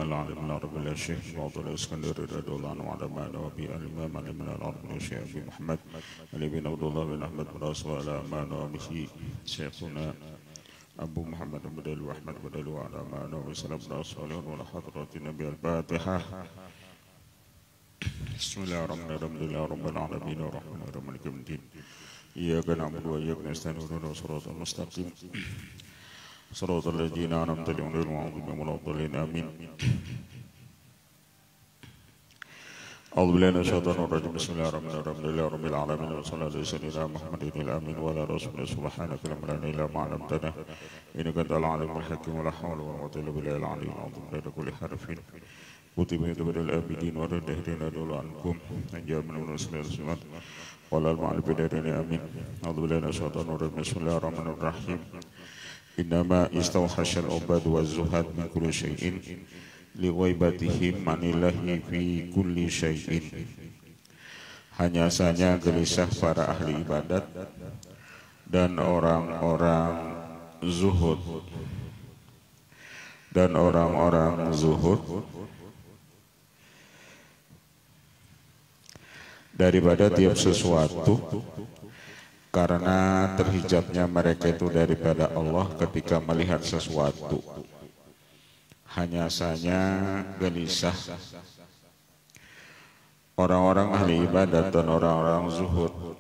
العالم العربي الشيخ باطل الاسكندري رضي الله عنه وعلى ما وبي الامام العلم العربي الشيخ ابي محمد علي بن عبد الله بن احمد بن رسول على ما وبه شيخنا ابو محمد بن بدل واحمد بدل وعلى ما وبه سلام بن رسول وعلى حضرة النبي الفاتحة. بسم الله الرحمن الرحيم الحمد لله رب العالمين الرحمن الرحيم مالك يوم الدين إياك نعبد وإياك نستعين اهدنا الصراط المستقيم صراط الذين أنعمت عليهم غير المغضوب عليهم ولا الضالين آمين. أعوذ بالله من الشيطان الرجيم بسم الله الرحمن الرحيم الحمد لله رب العالمين وصلى الله على سيدنا محمد الأمين وعلى رسوله سبحانك لا علم لنا إلا ما علمتنا إنك أنت العليم الحكيم ولا حول ولا قوة إلا بالله العلي العظيم بين كل حرف كتب يدبر الآبدين ورد دهرنا دول عنكم أنجاب من المرسلين والرسولات ولا المعلم بدارنا آمين. أعوذ بالله من الشيطان الرجيم بسم الله الرحمن الرحيم إنما استوحش العباد والزهاد من كل شيء lighaibatihim manillahi fi kulli syai'in. Hanya saja gelisah para ahli ibadat dan orang-orang zuhud daripada tiap sesuatu karena terhijabnya mereka itu daripada Allah ketika melihat sesuatu. Hanya saja gelisah orang-orang ahli ibadat dan orang-orang zuhud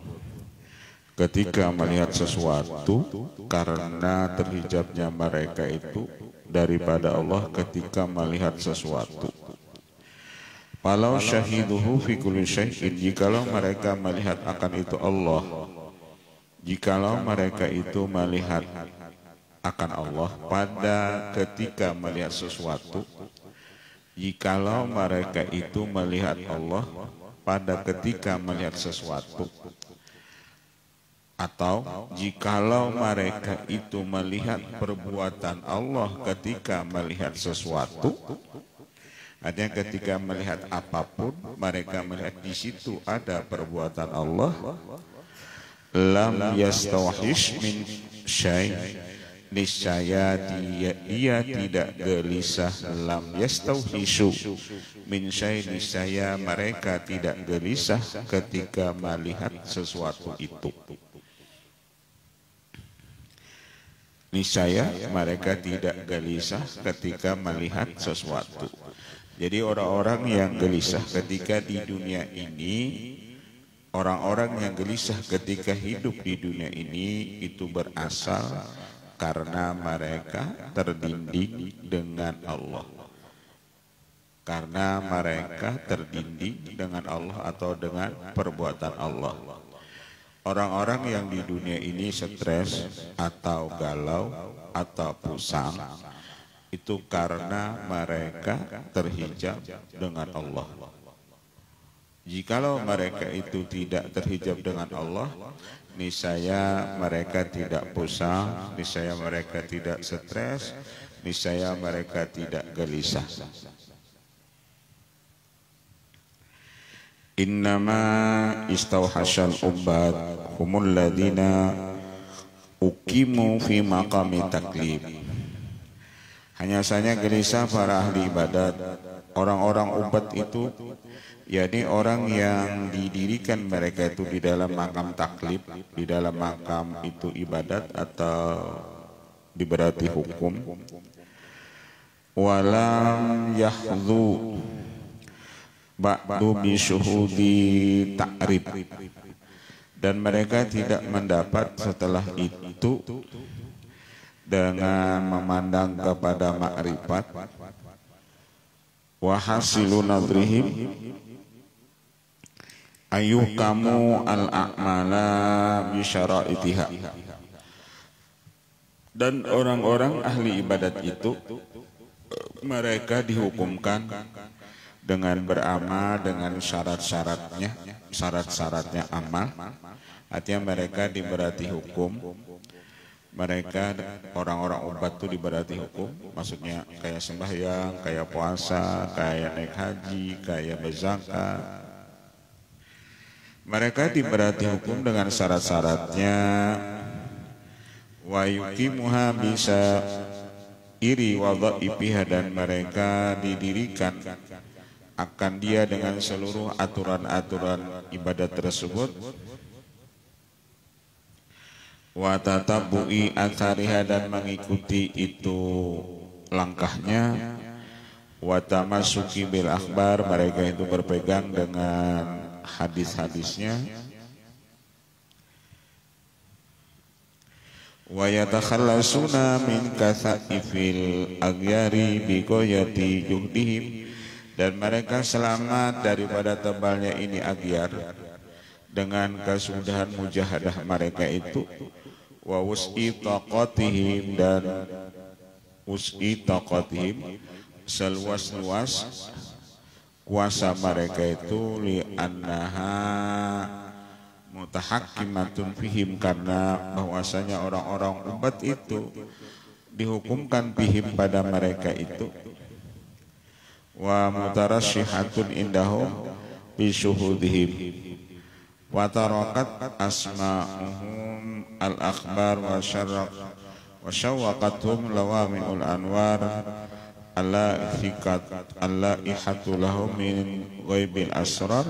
ketika melihat sesuatu karena terhijabnya mereka itu daripada Allah ketika melihat sesuatu. Walau syahiduhu fi kulli syai'in, jikalau mereka melihat akan itu Allah, jikalau mereka itu melihat akan Allah pada ketika melihat sesuatu, jikalau mereka itu melihat Allah pada ketika melihat sesuatu, atau jikalau mereka itu melihat perbuatan Allah ketika melihat sesuatu, artinya ketika melihat apapun mereka melihat di situ ada perbuatan Allah, lam yastawhish min syai', niscaya dia tidak gelisah, lam yastauhishu min syai', niscaya mereka tidak gelisah ketika melihat sesuatu itu. Niscaya mereka tidak gelisah ketika melihat sesuatu. Jadi orang-orang yang gelisah ketika di dunia ini, orang-orang yang gelisah ketika hidup di dunia ini itu berasal karena mereka terdinding dengan Allah. Karena mereka terdinding dengan Allah atau dengan perbuatan Allah. Orang-orang yang di dunia ini stres atau galau atau pusing itu karena mereka terhijab dengan Allah. Jikalau mereka itu tidak terhijab dengan Allah, niscaya mereka tidak pusing, niscaya mereka tidak stres, niscaya mereka tidak gelisah. Innama istauhashal ubad humul ladina uqimu fi maqami taklif. Hanya saja gelisah para ahli ibadat, orang-orang ubat itu, yakni orang yang didirikan mereka itu di dalam makam taklif, di dalam makam itu ibadat atau diberati hukum. Walam yahdhu ba'du bi syuhudi ta'rib, dan mereka tidak mendapat setelah itu dengan memandang kepada makrifat. Wa hasilu nadrihim ayyukamu al-a'mala bi syara'itiha, dan orang-orang ahli ibadat itu mereka dihukumkan dengan beramal dengan syarat-syaratnya amal. Artinya mereka diberati hukum. Mereka orang-orang ubat itu diberati hukum, maksudnya kayak sembahyang, kayak puasa, kayak naik haji, kayak berzakat. Mereka diberati hukum dengan syarat-syaratnya. Wa yuqimuha bisa iri wadhaifiha, dan mereka didirikan akan dia dengan seluruh aturan-aturan ibadat tersebut. Wa tatabbu'i athariha, dan mengikuti itu langkahnya. Wa tamassuki bil akhbar, mereka itu berpegang dengan hadis-hadisnya. Wa yatakhallasuna min kasaifil aghyari bi ghayati juhdihim, dan mereka selamat daripada tebalnya ini agyar dengan kesudahan mujahadah mereka itu. Wa wus'i taqatihim, dan wus'i taqatihim, seluas-luas kuasa mereka itu, li annaha mutahakkimatun fihim, karena bahwasanya orang-orang umat itu dihukumkan fihim pada mereka itu. Wa mutarasyihatun indahum bi syuhudihim, wa tarakat asma'uhum al-akhbar wa syarraq wa syawaqathum lawaminul anwar alla ihatu lahum min ghaibil asrar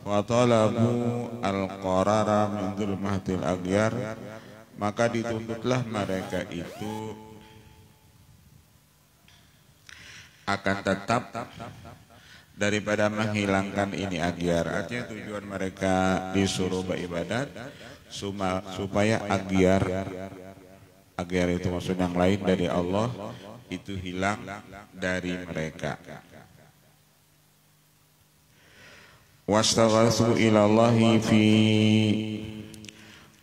wa talabu al-qarara min dhulmatil aghyar, maka dituntutlah mereka itu akan tetap daripada menghilangkan ini aghyar. Artinya tujuan mereka disuruh beribadat supaya aghyar itu maksud yang lain dari Allah itu hilang dari mereka. Wastaghatsu ilallahi fi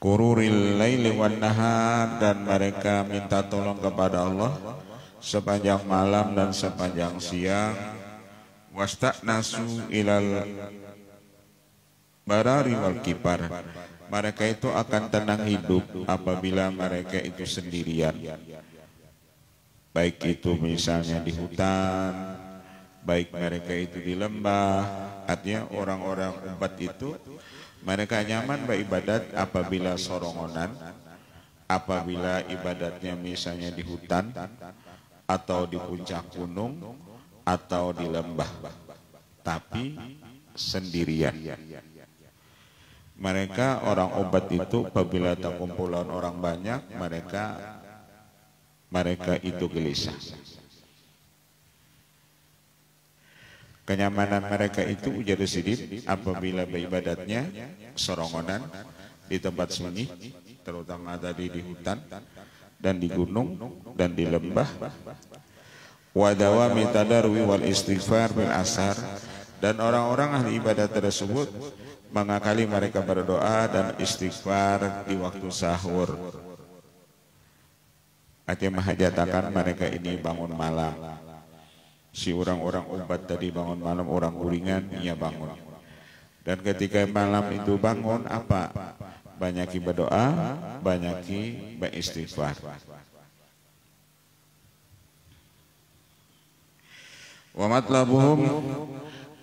qururil laili wan nahar, dan mereka minta tolong kepada Allah sepanjang malam dan sepanjang siang. Wastanasu ilal barari wal kipar, mereka itu akan tenang hidup apabila mereka itu sendirian, baik itu misalnya di hutan, baik mereka itu di lembah. Artinya orang-orang umat itu mereka nyaman beribadat apabila sorongonan, apabila ibadatnya misalnya di hutan atau di puncak gunung atau di lembah, tapi sendirian. Mereka orang umat itu apabila tak kumpulan orang banyak, mereka itu gelisah. Kenyamanan mereka itu ujar sidin apabila beribadatnya sorongonan di tempat sunyi, terutama tadi di hutan dan di gunung dan di lembah. Wa dawami tadarwi wal istighfar bil asar, dan orang-orang ahli ibadat tersebut mengakali mereka berdoa dan istighfar di waktu sahur. Artinya menghajatakan mereka ini bangun malam. Si orang-orang ubat tadi bangun malam, orang guringan ia bangun. Dan ketika malam itu bangun apa? Banyaki berdoa, banyaki beristighfar. Wa matlabuhum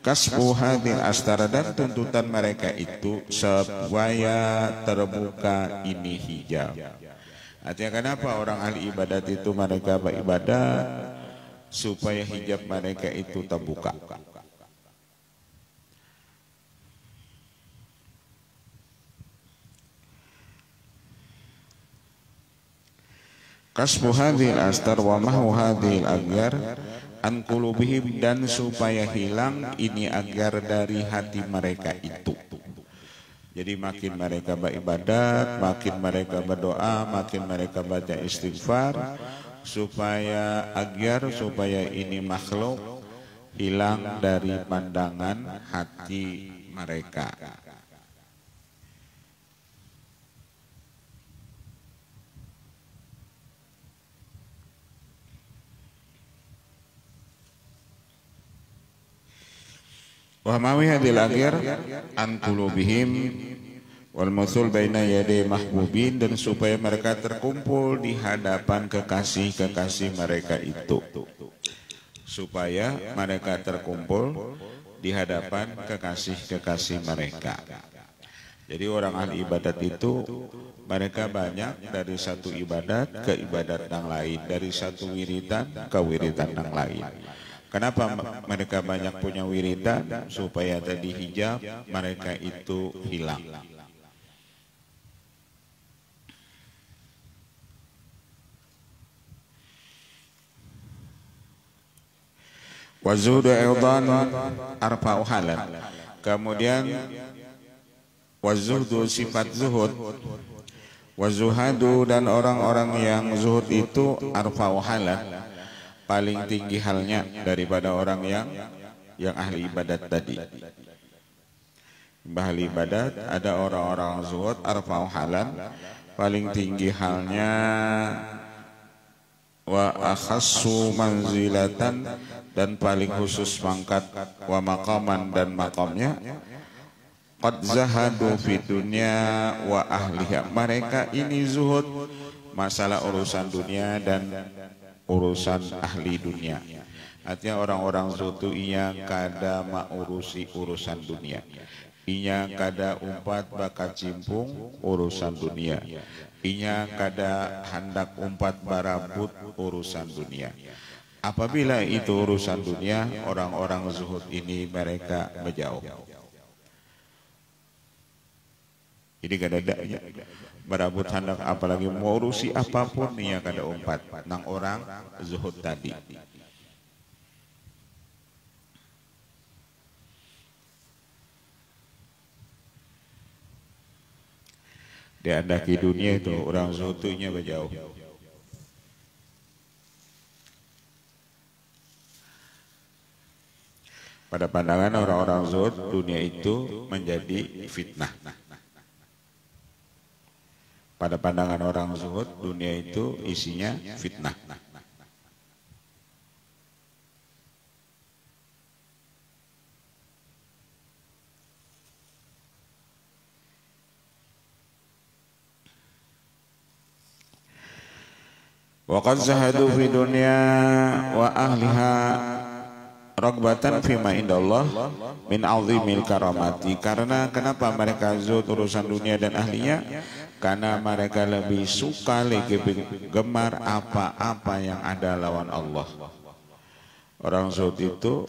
kasbu hadhil astara, dan tuntutan mereka itu supaya terbuka ini hijab. Artinya kenapa orang ahli ibadat itu mereka beribadat? Supaya hijab mereka itu terbuka. Kasbu hadhil astar wa mahu hadhil aghyar an qulubihim, dan supaya hilang ini aghyar dari hati mereka itu. Jadi makin mereka beribadat, makin mereka berdoa, makin mereka baca istighfar, supaya aghyar, supaya ini makhluk hilang dari pandangan hati mereka. Wa mawi hadil aghyar an qulubihim wal musul baina yaday mahbubin, dan supaya mereka terkumpul di hadapan kekasih-kekasih mereka itu. Supaya mereka terkumpul di hadapan kekasih-kekasih mereka. Jadi orang ahli ibadat itu mereka banyak dari satu ibadat ke ibadat yang lain, dari satu wiridan ke wiridan yang lain. Kenapa mereka banyak punya wiridan? Supaya tadi hijab mereka itu hilang. Wazuhdu aidan arba'u halan. Kemudian wazuhdu sifat zuhud. Wazuhadu dan orang-orang yang zuhud itu arba'u halan, paling tinggi halnya daripada orang yang ahli ibadat tadi. Ahli ibadat ada orang-orang zuhud arba'u halan, paling tinggi halnya wa akhassu manzilatan, dan paling khusus pangkat, wa maqaman dan makamnya, qad zahadu fi dunya wa ahliha, mereka ini zuhud masalah urusan dunia dan urusan ahli dunia. Artinya orang-orang zuhud itu inya kada maurusi urusan dunia, inya kada umpat bakat cimpung urusan dunia, inya kada hendak umpat barabut urusan dunia. Apabila itu urusan dunia, orang-orang zuhud ini mereka menjauh. Jadi kada ada barabut hendak apalagi mau urusi apapun ia kada umpat nang orang zuhud tadi. Diandaki dunia itu orang zuhudnya berjauh. Pada pandangan orang-orang zuhud, dunia itu menjadi fitnah. Pada pandangan orang zuhud, dunia itu isinya fitnah. Wa qad zahadu fi dunya wa ahliha ragbatan fima indallah min azimil karamati. Karena kenapa mereka zuhud urusan dunia dan ahlinya? Karena mereka lebih suka, lebih gemar apa-apa yang ada lawan Allah. Orang zuhud itu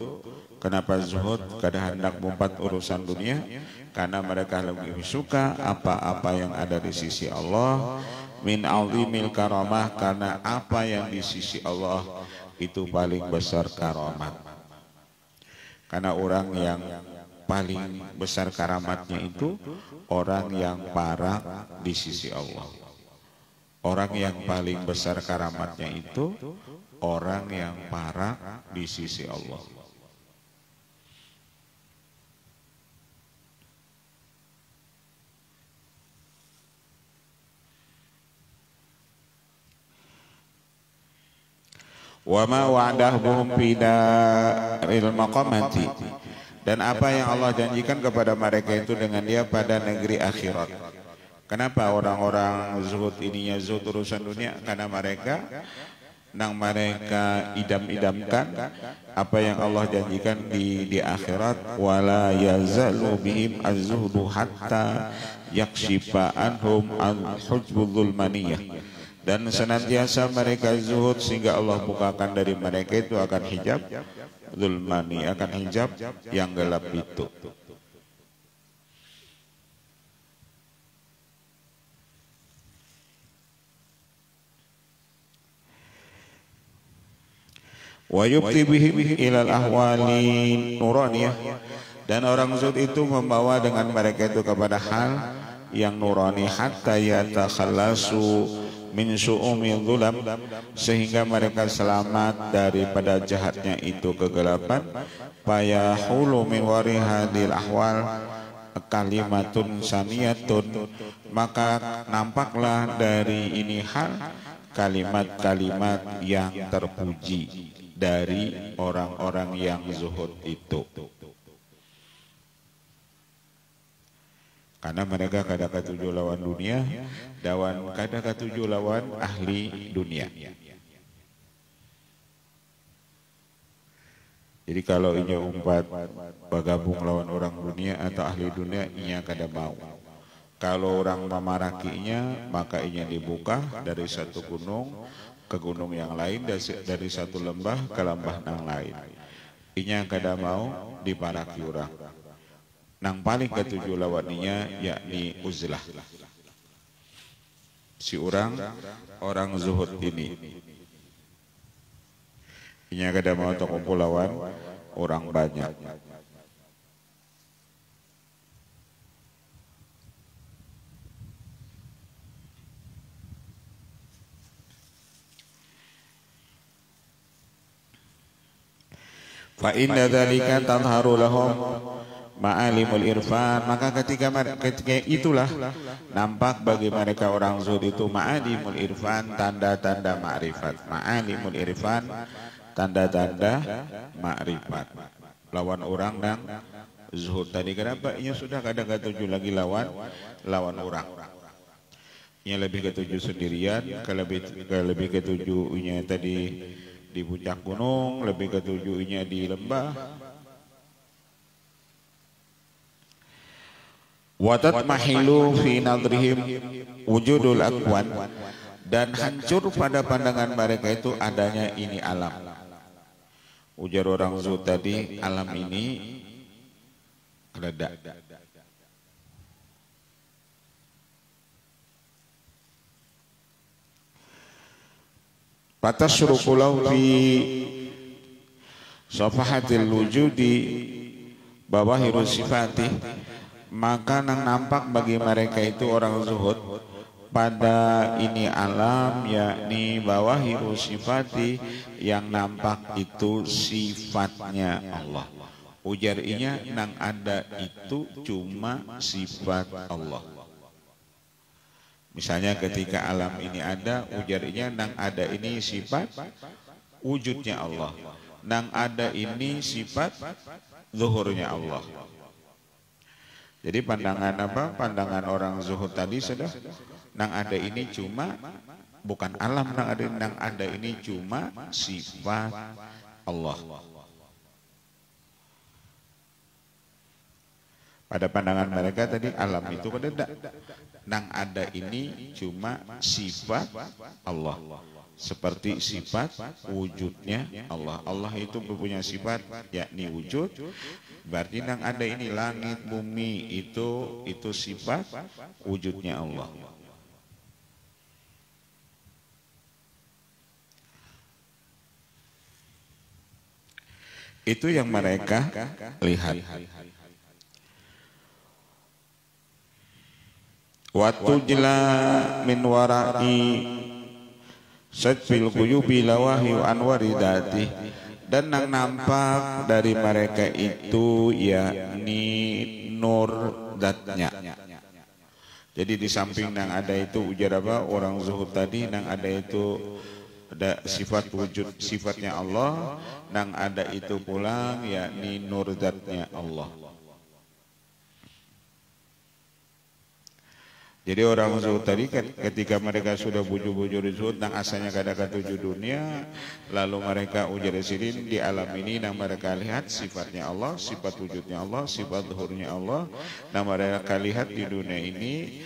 kenapa zuhud kada hendak mumpat urusan dunia? Karena mereka lebih suka apa-apa yang ada di sisi Allah, min azimil karamah, karena apa yang di sisi Allah itu paling besar karamat. Karena orang yang paling besar karamatnya itu orang yang parah di sisi Allah. Orang yang paling besar karamatnya itu orang yang parah di sisi Allah. Wa ma wa'adahum fi daril maqamati, dan apa yang Allah janjikan kepada mereka itu dengan dia pada negeri akhirat. Kenapa orang-orang zuhud ininya zuhud urusan dunia? Karena mereka idam-idamkan apa yang Allah janjikan di akhirat. Wala yazalu bihim az-zuhdu hatta yakshifa anhum al-hujbul zulmaniyah, dan senantiasa mereka zuhud sehingga Allah bukakan dari mereka itu akan hijab zulmani, akan hijab yang gelap itu. Wa yubti bihim ilal ahwali nuraniyah, dan orang zuhud itu membawa dengan mereka itu kepada hal yang nurani, hatta yatakhallasu min su'umi dhulam, sehingga mereka selamat daripada jahatnya itu kegelapan. Fayahulu min wari hadil ahwal kalimatun saniyatun, maka nampaklah dari ini hal kalimat-kalimat yang terpuji dari orang-orang yang zuhud itu. Karena mereka kada katuju lawan dunia, dawan kada katuju lawan ahli dunia. Jadi kalau inya umpat bergabung lawan orang dunia atau ahli dunia, inya kada mau. Kalau orang memarakinya, maka inya dibuka dari satu gunung ke gunung yang lain, dari satu lembah ke lembah yang lain. Inya kada mau diparaki orang. Nang paling ketujuh lawaninya yakni uzlah. Si orang zuhud ini. Inya kada mau kumpul lawan orang banyak. Fa inna dzalika tadharu lahum ma'alimul irfan, maka ketika itulah nampak bagi mereka orang zuhud itu ma'alimul irfan, tanda-tanda ma'rifat. Ma'alimul irfan, tanda-tanda ma'rifat. Lawan orang dan zuhud tadi kenapa? Ia sudah kadang ketujuh lagi lawan orang. Ia lebih ketujuh sendirian, lebih ketujuhnya tadi di puncak gunung, lebih ketujuhnya di lembah. Watat mahilu fi nadrihim wujudul akwan, dan hancur pada pandangan mereka itu adanya ini alam. Ujar orang zuhud tadi, alam ini reda. Patasruqulau fi safahatil wujudi bawahiru sifati, maka nang nampak bagi mereka itu orang zuhud pada ini alam, yakni bawahiru sifati, yang nampak itu sifatnya Allah. Ujar inya, nang ada itu cuma sifat Allah. Misalnya ketika alam ini ada, ujarnya nang ada ini sifat wujudnya Allah, nang ada ini sifat zuhurnya Allah. Jadi pandangan apa? Pandangan orang zuhud tadi sudah nang ada ini cuma bukan alam, nang ada ini cuma sifat Allah. Pada pandangan mereka tadi alam itu kada, nang ada ini cuma sifat Allah, seperti sifat wujudnya Allah. Allah itu mempunyai sifat yakni wujud, berarti nang ada ini langit bumi itu sifat wujudnya Allah. Itu yang mereka lihat. Waktu jela min warai sajfil quyubi lawahi anwaridati, dan nang nampak dari mereka itu yakni nur zatnya. Jadi di samping nang ada itu ujar apa orang zuhud tadi, nang ada itu ada sifat wujud sifatnya Allah, nang ada itu pulang yakni nur zatnya Allah. Jadi orang zuhud tadi ketika mereka sudah bujur-bujur zuhud nang asalnya kada ketujuh dunia, lalu mereka ujar sirin di alam ini nang mereka lihat sifatnya Allah, sifat wujudnya Allah, sifat zuhurnya Allah, nang mereka lihat di dunia ini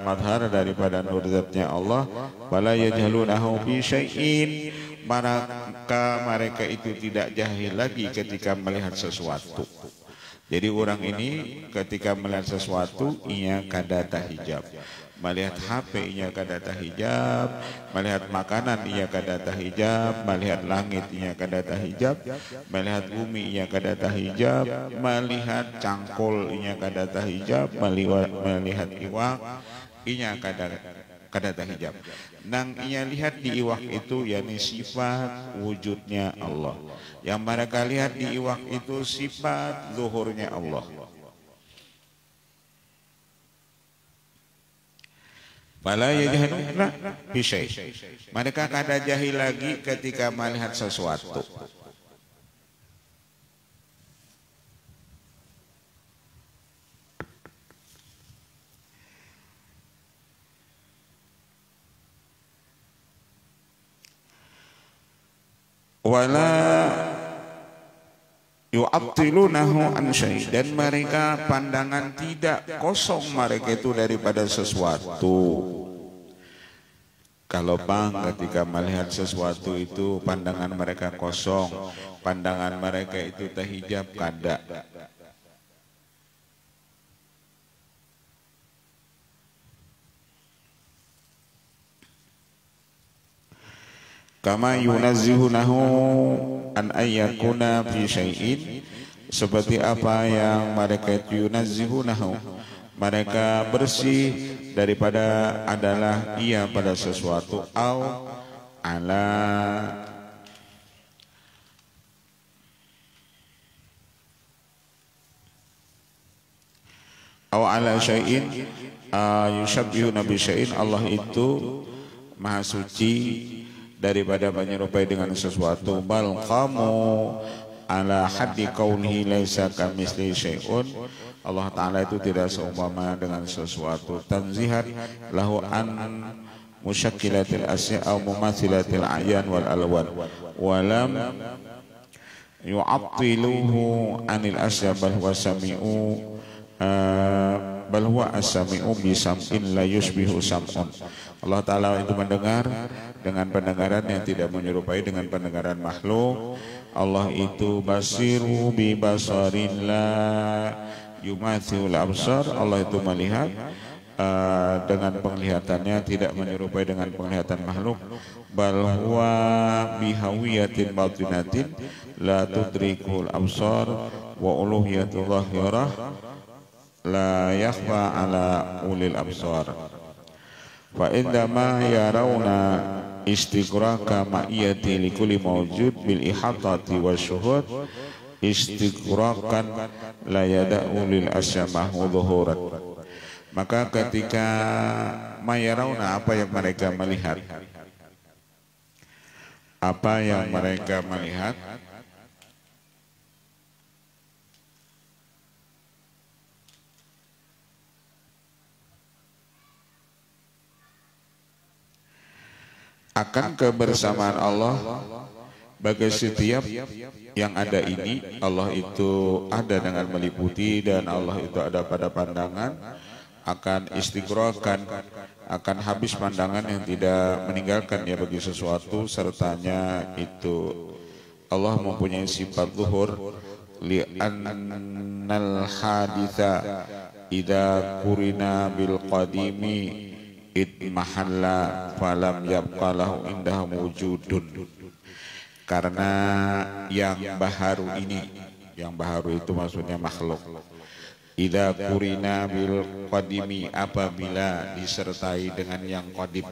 madhar daripada nur zatnya Allah. Wala yajhalunahu fi syai'in, maka mereka itu tidak jahil lagi ketika melihat sesuatu. Jadi orang ini ketika melihat sesuatu ia kada tahijab, melihat HP ia kada tahijab, melihat makanan ia kada tahijab, melihat langit ia kada tahijab, melihat bumi ia kada tahijab, melihat cangkul ia kada tahijab, melihat iwak ia kada tahijab. Nang ia lihat di iwak itu yakni sifat wujudnya Allah. Yang mereka lihat di iwak itu sifat zuhurnya Allah. Fala yajhaluna bi syai'. Mereka kada jahil lagi ketika melihat sesuatu. Wala yu'attilunahu an syai', dan mereka pandangan tidak kosong mereka itu daripada sesuatu. Kalau ketika melihat sesuatu itu pandangan mereka kosong, pandangan mereka itu terhijab kada. Kama yunazzihunahu an ayyakuna fi syai'in, seperti apa yang mereka yunazzihunahu, mereka bersih daripada adalah ia pada sesuatu, au ala syai'in yushabbihuna bi syai'in, Allah itu maha suci daripada menyerupai dengan sesuatu. Bal qamu ala haddi qaulihi laisa kamitsli syai'un, Allah Ta'ala itu tidak seumpama dengan sesuatu. Tanzihan lahu an musyakkilatil asya' au mumathilatil a'yan wal alwan, walam yu'attiluhu anil asya' bal huwa sami'u bal huwa as-sami'u bi sam'in la yushbihu sam'un. Allah Ta'ala itu mendengar dengan pendengaran yang tidak menyerupai dengan pendengaran makhluk. Allah itu basiru bi basarillah yumathil absar, Allah itu melihat dengan penglihatannya tidak menyerupai dengan penglihatan makhluk. Bal huwa bihawiyatin batinatin la tudrikul absar wa uluhiyatul zahirah la yakhfa ala ulil absar. Fa indama yarawna istiqraka ma'iyati likulli mawjud bil ihatati wa syuhud istiqrakan la yada'u lil asyamahu dhuhurat. Maka ketika mayarawna, apa yang mereka melihat, apa yang mereka melihat, akan kebersamaan Allah bagi setiap yang ada ini. Allah itu ada dengan meliputi, dan Allah itu ada pada pandangan, akan istighrokan, akan habis pandangan yang tidak meninggalkan ya bagi sesuatu. Sertanya itu Allah mempunyai sifat zuhur, li'annal haditha idza qurina bil qadimi mahalla falam yabqalahu indah wujudun. Karena yang baharu ini, yang baharu itu maksudnya makhluk, idza qurina bil qadimi, apabila disertai dengan yang qadim,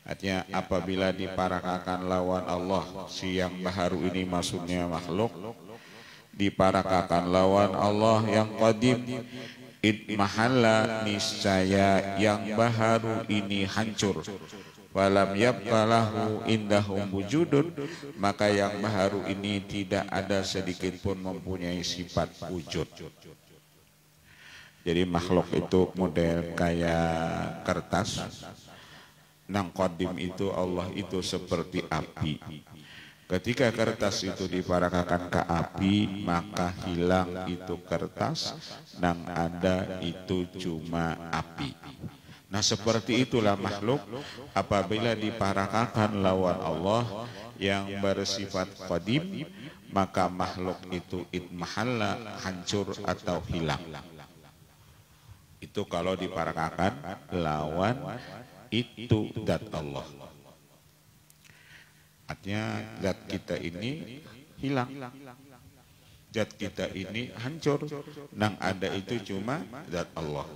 artinya apabila diparakakan lawan Allah, si yang baharu ini maksudnya makhluk, diparakakan lawan Allah yang qadim, mahalla, niscaya yang baharu ini hancur. Walam yabqalahu indahum wujudun, maka yang baharu ini tidak ada sedikit pun mempunyai sifat wujud. Jadi makhluk itu model kayak kertas, nang qadim itu Allah itu seperti api. Ketika kertas itu diparakakan ke api, maka hilang itu kertas, nang ada itu cuma api. Nah seperti itulah makhluk apabila diparakakan lawan Allah yang bersifat qadim, maka makhluk itu itmahalla, hancur atau hilang. Itu kalau diparakakan lawan itu zat Allah. Artinya zat kita ini hilang, zat kita ini hancur, nang ada itu cuma zat Allah.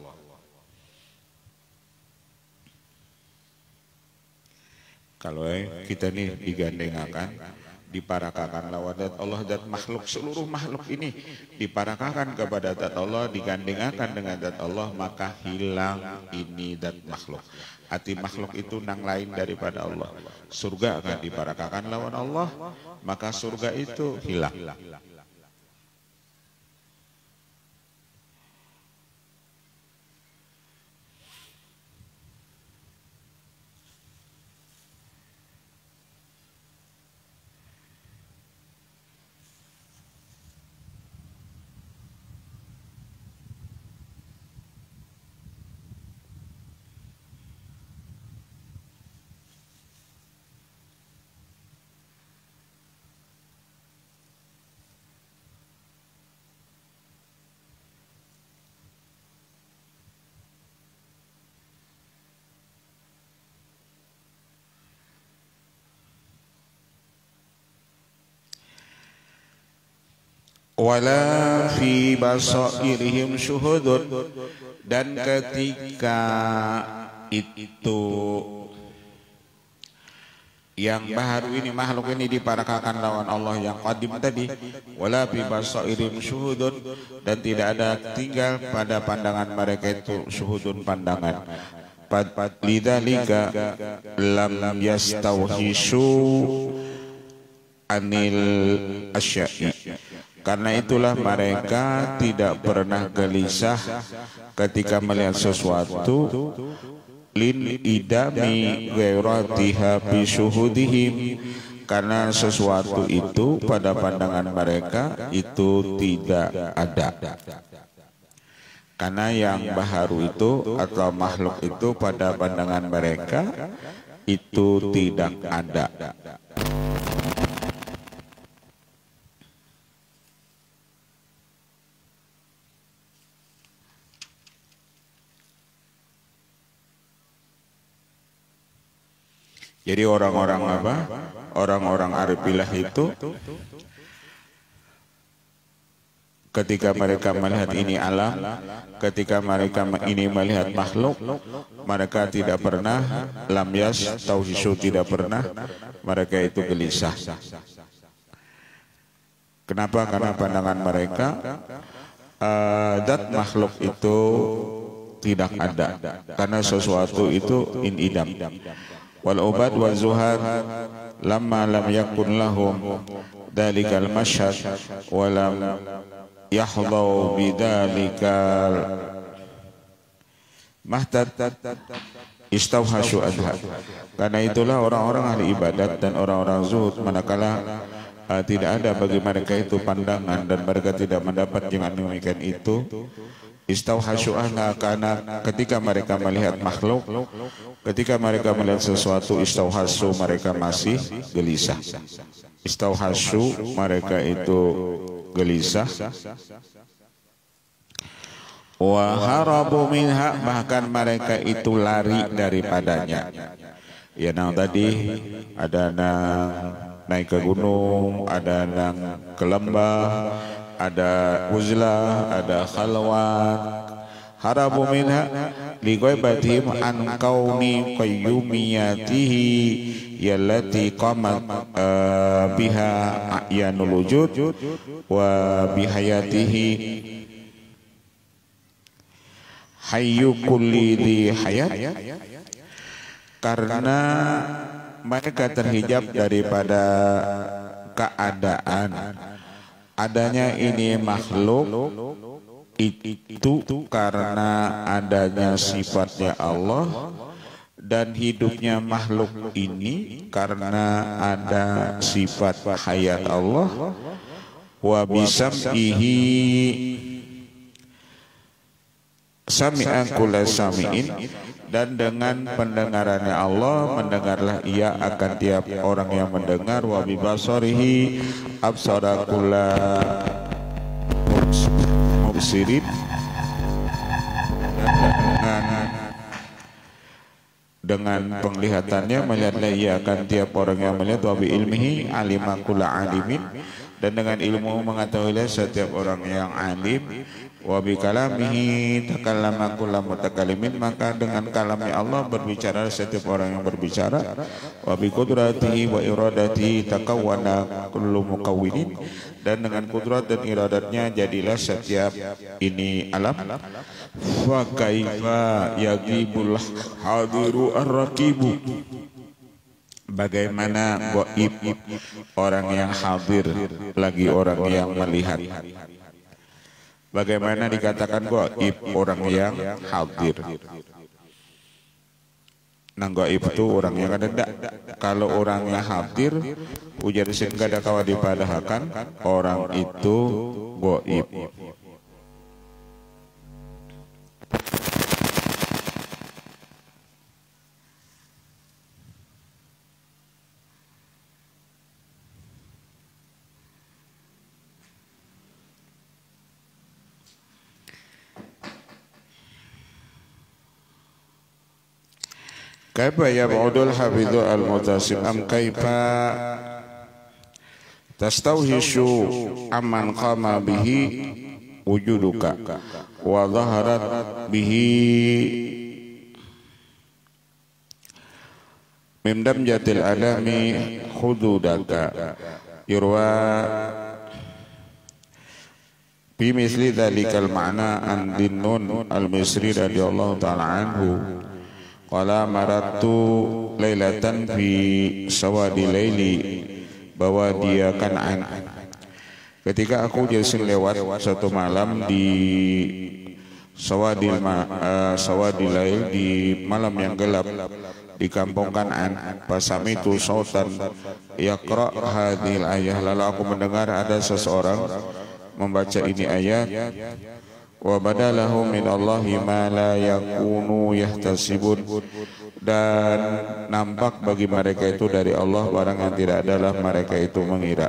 Kalau kita ini digandengakan, diparakakan lawan zat Allah, zat makhluk, seluruh makhluk ini diparakakan kepada zat Allah, digandengakan dengan zat Allah, maka hilang ini zat makhluk. Hati makhluk itu nang lain daripada Allah. Surga akan diparakakan lawan Allah, maka surga itu hilang. wala fi basairihim syuhudun, dan ketika itu yang baharu ini, makhluk ini diparakakan lawan Allah yang qadim tadi, wala fi basairihim syuhudun, dan tidak ada tinggal pada pandangan mereka itu syuhudun, pandangan. Lidzalika lam yastawhishu anil asya'i, karena itulah mereka tidak pernah gelisah ketika melihat sesuatu, lin idami ghairatiha bi syuhudihim, karena sesuatu itu pada pandangan mereka itu tidak ada. Karena yang baharu itu atau makhluk itu pada pandangan mereka itu tidak ada. Jadi orang-orang apa? Orang-orang arifilah itu ketika mereka melihat ini alam, ketika mereka ini melihat makhluk, mereka tidak pernah lam yastawhishu, tidak pernah mereka itu gelisah. Kenapa? Karena pandangan mereka zat makhluk itu tidak ada, karena sesuatu itu inidam. Wal ubad wal zuhad lamma lam yakun lahum dalikal masyhad wa lam yahdau bidalikal mahtad istawhasyu adha. Karena itulah orang-orang ahli ibadat dan orang-orang zuhud manakala tidak ada bagi mereka itu pandangan dan mereka tidak mendapat yang demikian itu, istawhasyu adha, karena ketika mereka melihat makhluk, ketika mereka melihat sesuatu, istawhasyu, mereka masih gelisah. Istawhasyu, mereka itu gelisah. Wa harabu minha, bahkan mereka itu lari daripadanya. Ya, nang tadi ada nang naik ke gunung, ada nang ke lembah, ada uzlah, ada khalwat. Harabu minha lighaibatihim an kauni qayyumiyatihi yallati qamat biha a'yanul wujud wa bihayatihi hayyu kulli di hayat, karena mereka terhijab daripada keadaan adanya ini makhluk itu karena adanya sifatnya Allah, dan hidupnya makhluk ini karena ada sifat hayat Allah. Wa bisam'ihi sami'an kulla sami'in, dan dengan pendengarannya Allah mendengarlah ia akan tiap orang yang mendengar. Wa bibasarihi absara kulla mubsirin, dengan penglihatannya melihatlah ia akan tiap orang yang melihat. Wa bi ilmihi alima kulla alimin, dan dengan ilmu mengetahuilah setiap orang yang alim. Wa bi kalamihi takallama kullu mutakallimin, maka dengan kalamnya Allah berbicara setiap orang yang berbicara. Wa bi qudratihi wa iradatihi takawwana kullu mukawwinin, dan dengan kudrat dan iradatnya jadilah setiap ini alam. Fa kaifa yagibul hadiru ar-raqibu, bagaimana gaib orang yang hadir lagi orang yang melihat. Bagaimana dikatakan gaib orang yang hadir? Nang gaib itu orang yang ada. Kalau orang yang hadir, ujar sehingga ada kawa dipadahkan, orang itu gaib. Kaifa yab'udul hafidhu al-mutasim am kaifa tastauhishu amman qama bihi wujuduka wa dhaharat bihi min damjatil alami hududaka yurwa bimisli dhalikal ma'na an Dinnun al-Misri radhiyallahu ta'ala anhu qala maratu lailatan fi sawadi laili bawadiya Kan'an. Ketika aku jasin lewat satu malam di sawadil lail, di malam yang gelap di kampung Kan'an, pasamitu sautan yaqra hadhil ayah, lalu aku mendengar ada seseorang membaca ini ayat, wa badalahu minallahi ma la yakunu yahtasibun, dan nampak bagi mereka itu dari Allah barang yang tidak adalah mereka itu mengira.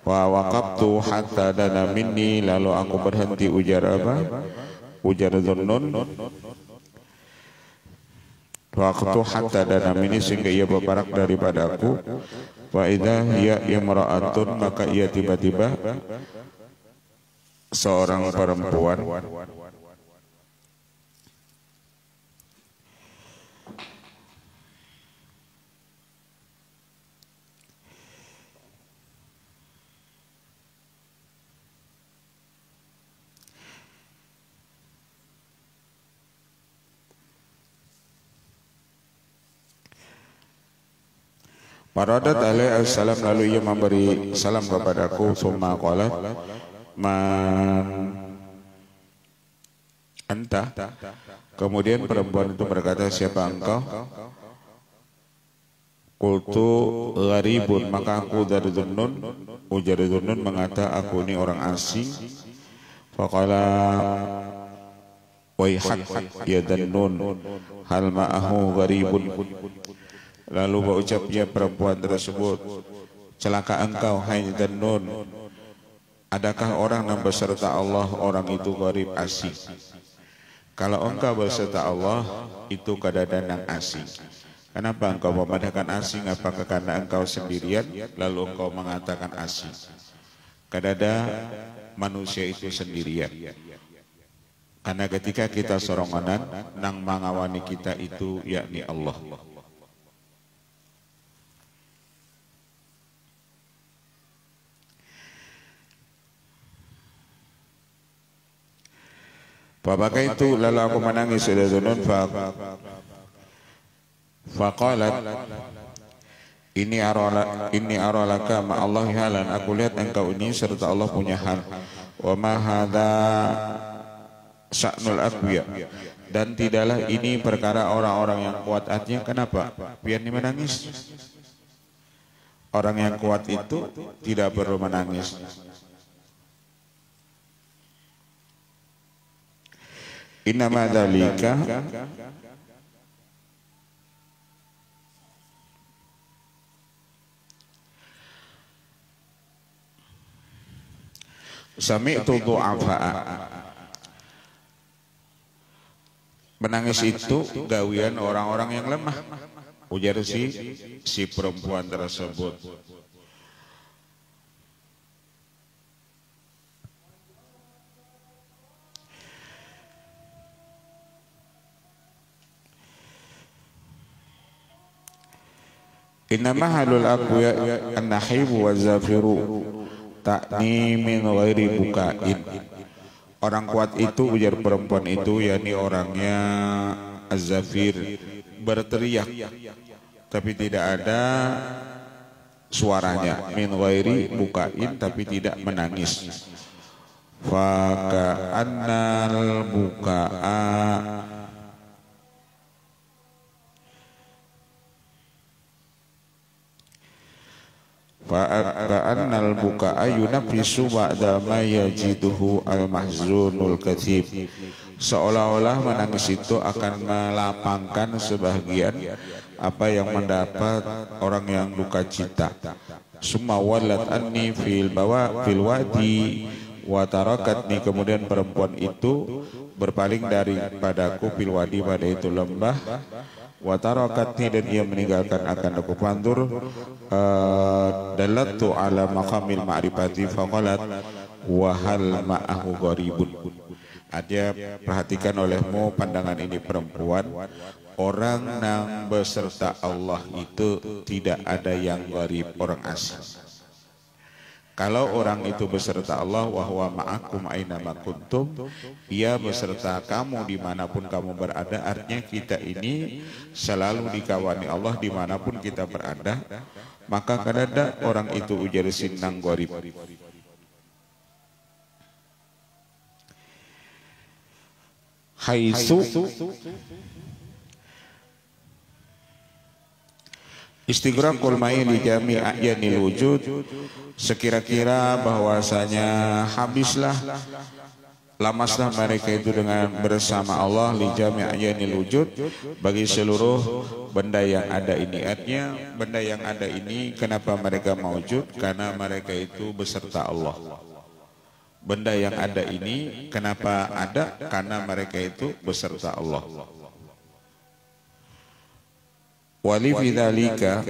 Wa waqaftu hatta dana minni, lalu aku berhenti, ujar apa? Ujar Dhunnun. Waqtu hatta dana minni, sehingga ia berparak daripadaku. Wa idza hiya imra'atun, maka ia tiba-tiba seorang perempuan. Paradat alaihi assalam, lalu ia memberi salam kepadaku. Summa qalat man anta, kemudian perempuan itu berkata, siapa engkau? Qultu gharibun, maka aku dari Dhunnun. Ujar Dhunnun mengata, aku ini orang asing. Faqala waihak ya Dhunnun hal ma'ahu gharibun, lalu berucapnya perempuan tersebut, celaka engkau hai Dhunnun, adakah orang yang beserta Allah orang itu gharib, asing? Kalau engkau beserta Allah itu kadang-kadang asing. Kenapa engkau memandangkan asing? Apakah karena engkau sendirian lalu engkau mengatakan asing? Kadang-kadang manusia itu sendirian. Karena ketika kita soronganan, nang mangawani kita itu yakni Allah. Bapak itu lalu aku menangis, sudah Dhunnun. Faqalat ini aralaka ma Allah halan, aku lihat engkau ini serta Allah punya hal. Wa ma hadza sya'nul aqwiya, dan tidaklah ini perkara orang-orang yang kuat. Artinya kenapa biar menangis? Orang yang kuat itu tidak perlu menangis. Innama dzalika sami'tu du'afa'a, menangis itu gawian orang-orang yang lemah, ujar si perempuan tersebut. Innama halul aqwiya an-nahibu wa zafiru ta'ni min ghairi bukain. Orang kuat itu, ujar perempuan itu, yakni orangnya az-zafir, berteriak tapi tidak ada suaranya, min ghairi bukain, tapi tidak menangis. Fa ka'annal buka'a Fa'annal buka'a yunafisu ba'da ma yajiduhu al-mahzunul kathib, seolah-olah menangis itu akan melapangkan sebagian apa yang mendapat orang yang duka cita. Summa wallat anni fil wadi wa tarakatni, kemudian perempuan itu berpaling daripadaku fil wadi, pada itu lembah, wa tarakatni, dan ia meninggalkan akan aku pantur, dalatu ala maqamil ma'rifati faqalat wa hal ma'ahu gharibun. Ada perhatikan olehmu pandangan ini perempuan, orang yang beserta Allah itu tidak ada yang gharib, orang asing. Kalau orang itu beserta Allah, wa huwa ma'akum aina ma kuntum, ia beserta kamu dimanapun kamu berada, artinya kita ini selalu dikawani Allah dimanapun kita berada, maka kadada orang itu ujar sinang gharib. Haitsu istighraqul ma'i li jami' a'yanil wujud, sekira-kira bahwasanya habislah, lamaslah mereka itu dengan bersama Allah li jami' a'yanil wujud, bagi seluruh benda yang ada ini. Artinya benda yang ada ini kenapa mereka maujud? Karena mereka itu beserta Allah. Benda yang ada ini kenapa ada? Karena mereka itu beserta Allah. Wali fi dzalika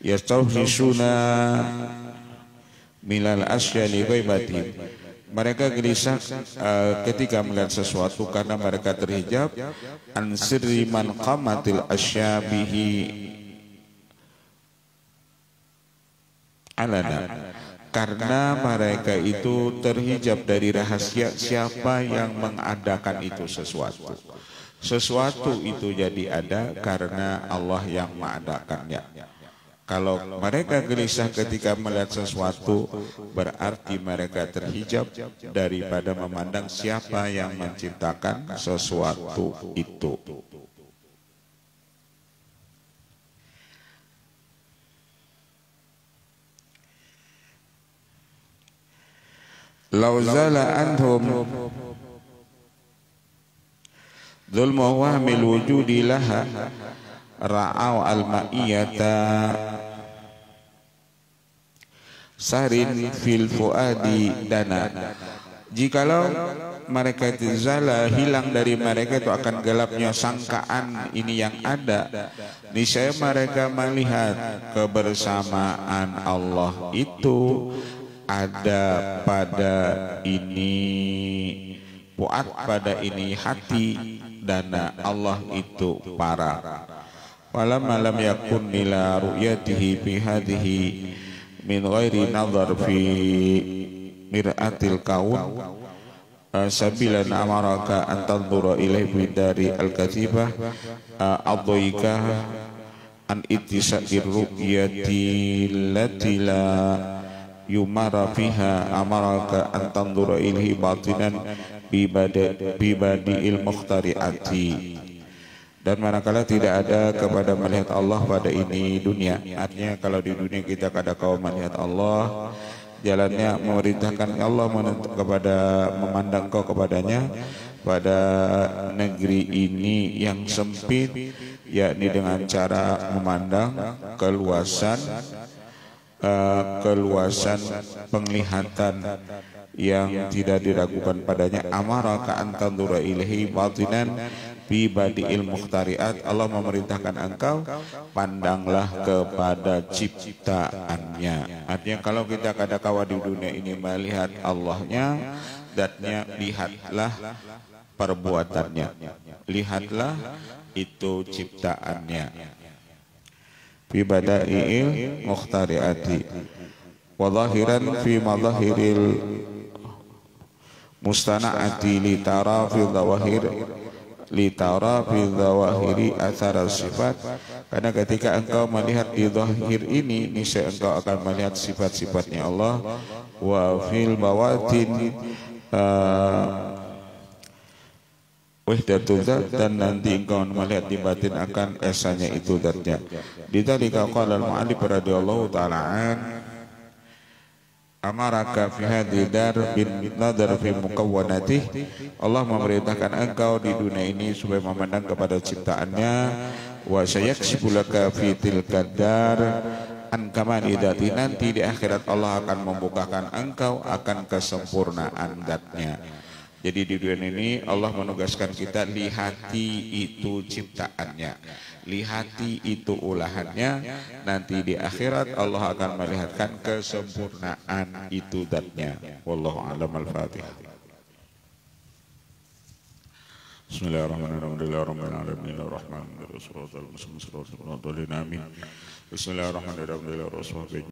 yastawhisuna milal asya li ghaibatihim. Mereka gelisah ketika melihat sesuatu karena mereka terhijab an sirri man qamatil asya bihi alana. Karena mereka itu terhijab dari rahasia siapa yang mengadakan itu sesuatu. Sesuatu itu jadi ada karena Allah yang mengadakannya. Kalau mereka gelisah ketika melihat sesuatu, berarti mereka terhijab daripada memandang siapa yang menciptakan sesuatu itu. Lauzala anhum zulmu wahmil wujudi laha ra'au al-ma'iyata sarin fil fuadi dana. Jikalau mereka itu zala, hilang dari mereka itu akan gelapnya sangkaan ini yang ada, niscaya mereka melihat kebersamaan Allah itu ada pada ini puat, pada ini hati, dana Allah itu para. Walamma lam yakun ila ru'yatihi fi hadhihi min ghairi nadhar fi mir'atil kaun sabilan amaraka an tanzura ilaihi bidari al-kathibah adhaika an ittisa'ir ru'yati allati la yumara fiha amaraka an tanzura ilhi batinan bibadi'il mukhtari'ati. Dan manakala tidak ada kepada melihat Allah pada ini dunia, artinya kalau di dunia kita kada kau melihat Allah, jalannya memerintahkan Allah kepada memandang kau kepadanya pada negeri ini yang sempit, yakni dengan cara memandang keluasan penglihatan yang tidak diragukan padanya. Amaraka antandura ilahi batinan bi badiil mukhtariat. Allah memerintahkan engkau pandanglah kepada ciptaannya. Artinya kalau kita kadang-kala di dunia ini melihat Allahnya, zatnya, lihatlah perbuatannya, lihatlah itu ciptaannya. Fi bada'iil mukhtari'ati wa zahiran fi madhahiril mustana'ati li tara fi dhawahiri athara sifat. Karena ketika engkau melihat di zahir ini, niscaya engkau akan melihat sifat-sifatnya Allah. Wa fil bawatin wahdatul zat, dan nanti engkau melihat di batin akan esanya itu zatnya. Lidzalika qala al-mu'allif radhiyallahu ta'ala an amaraka fi hadhihi dar bin nadar fi mukawwanatih. Allah memerintahkan engkau di dunia ini supaya memandang kepada ciptaannya. Wa sayaksibu laka fi tilka dar an kamali dzati. Nanti di akhirat Allah akan membukakan engkau akan kesempurnaan zatnya. Jadi di dunia ini Allah menugaskan kita lihati itu ciptaannya, lihati itu ulahannya. Nanti di akhirat Allah akan melihatkan kesempurnaan itu zatnya. Wallahu a'lam. Al-Fatihah. Bismillahirrahmanirrahim. Bismillahirrahmanirrahim.